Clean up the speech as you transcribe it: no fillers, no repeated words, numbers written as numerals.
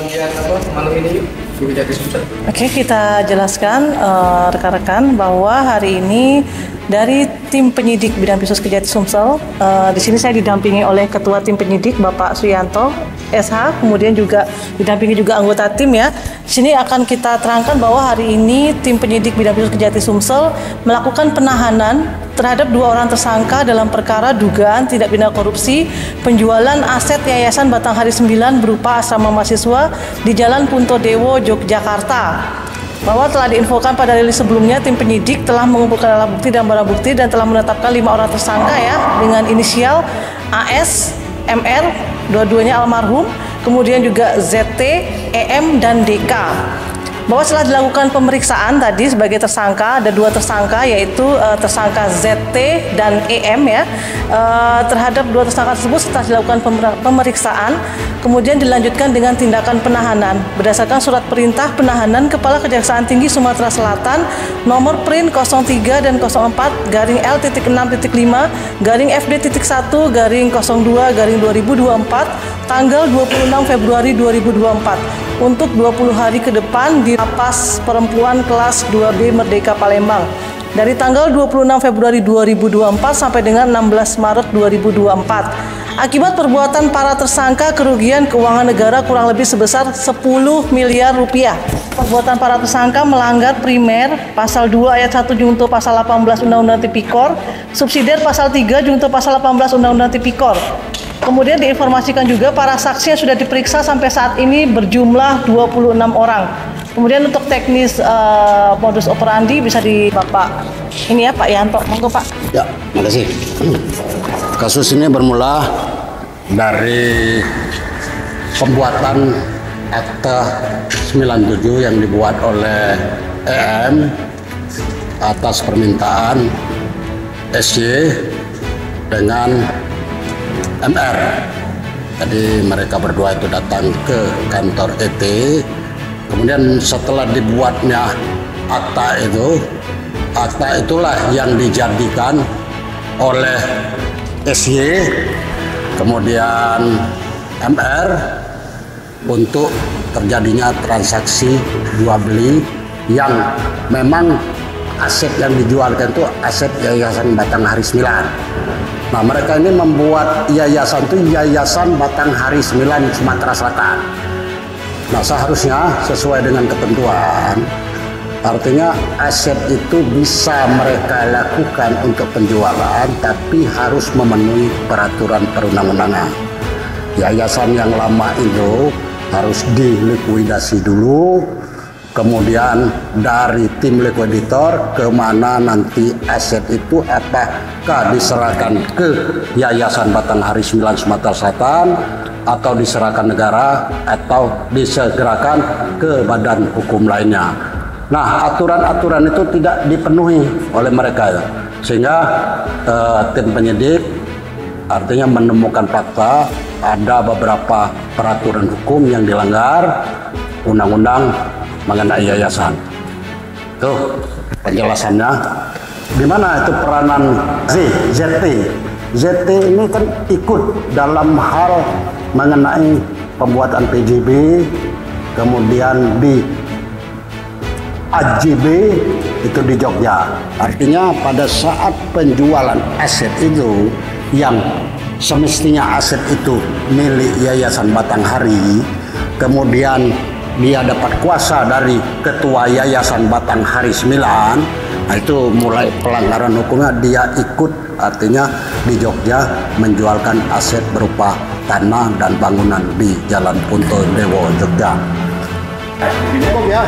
kemudian malam ini di Kejati Sumsel. Oke, kita jelaskan rekan-rekan bahwa hari ini dari tim penyidik bidang Pisus Kejati Sumsel, di sini saya didampingi oleh Ketua Tim Penyidik Bapak Suyanto SH, kemudian juga didampingi juga anggota tim ya. Di sini akan kita terangkan bahwa hari ini tim penyidik bidang Pisus Kejati Sumsel melakukan penahanan terhadap 2 orang tersangka dalam perkara dugaan tindak pidana korupsi penjualan aset Yayasan Batanghari 9 berupa asrama mahasiswa di Jalan Puntodewo, Yogyakarta. Bahwa telah diinfokan pada rilis sebelumnya, tim penyidik telah mengumpulkan alat bukti dan barang bukti dan telah menetapkan 5 orang tersangka ya dengan inisial AS, MR, dua-duanya almarhum, kemudian juga ZT, EM, dan DK. Bahwa setelah dilakukan pemeriksaan tadi sebagai tersangka, ada 2 tersangka yaitu tersangka ZT dan EM ya. Terhadap 2 tersangka tersebut setelah dilakukan pemeriksaan, kemudian dilanjutkan dengan tindakan penahanan berdasarkan surat perintah penahanan Kepala Kejaksaan Tinggi Sumatera Selatan nomor print 03 dan 04 garing L.6.5 garing FD.1 garing 02 garing 2024 tanggal 26 Februari 2024 untuk 20 hari ke depan di Lapas Perempuan Kelas 2B Merdeka Palembang dari tanggal 26 Februari 2024 sampai dengan 16 Maret 2024. Akibat perbuatan para tersangka, kerugian keuangan negara kurang lebih sebesar 10 miliar rupiah. Perbuatan para tersangka melanggar primer pasal 2 ayat 1 junto pasal 18 Undang-Undang Tipikor, subsidiar pasal 3 junto pasal 18 Undang-Undang Tipikor. Kemudian diinformasikan juga para saksi yang sudah diperiksa sampai saat ini berjumlah 26 orang. Kemudian untuk teknis modus operandi bisa di Bapak ini ya Pak Yanto, monggo Pak. Ya, makasih. Kasus ini bermula dari pembuatan akta 97 yang dibuat oleh EM atas permintaan SY dengan MR. Jadi mereka berdua itu datang ke kantor ET. Kemudian setelah dibuatnya akta itulah yang dijadikan oleh SY kemudian MR untuk terjadinya transaksi jual beli yang memang aset yang dijualkan itu aset Yayasan Batanghari 9. Nah, mereka ini membuat yayasan itu Yayasan Batanghari 9 Sumatera Selatan. Nah, seharusnya sesuai dengan ketentuan, artinya aset itu bisa mereka lakukan untuk penjualan, tapi harus memenuhi peraturan perundang-undangan. Yayasan yang lama itu harus dilikuidasi dulu, kemudian dari tim likuiditor kemana nanti aset itu apakah diserahkan ke Yayasan Batanghari 9 Sumatera Selatan atau diserahkan negara atau diserahkan ke badan hukum lainnya. Nah, aturan-aturan itu tidak dipenuhi oleh mereka, sehingga tim penyidik artinya menemukan fakta ada beberapa peraturan hukum yang dilanggar, undang-undang mengenai yayasan. Tuh penjelasannya. Di mana itu peranan ZT? ZT ini kan ikut dalam hal mengenai pembuatan PJB, kemudian di AJB itu di Jogja. Artinya pada saat penjualan aset itu yang semestinya aset itu milik Yayasan Batanghari, kemudian dia dapat kuasa dari ketua Yayasan Batanghari 9, nah itu mulai pelanggaran hukumnya, dia ikut artinya di Jogja menjualkan aset berupa tanah dan bangunan di Jalan Puntodewo, Jogja. Cukup ya.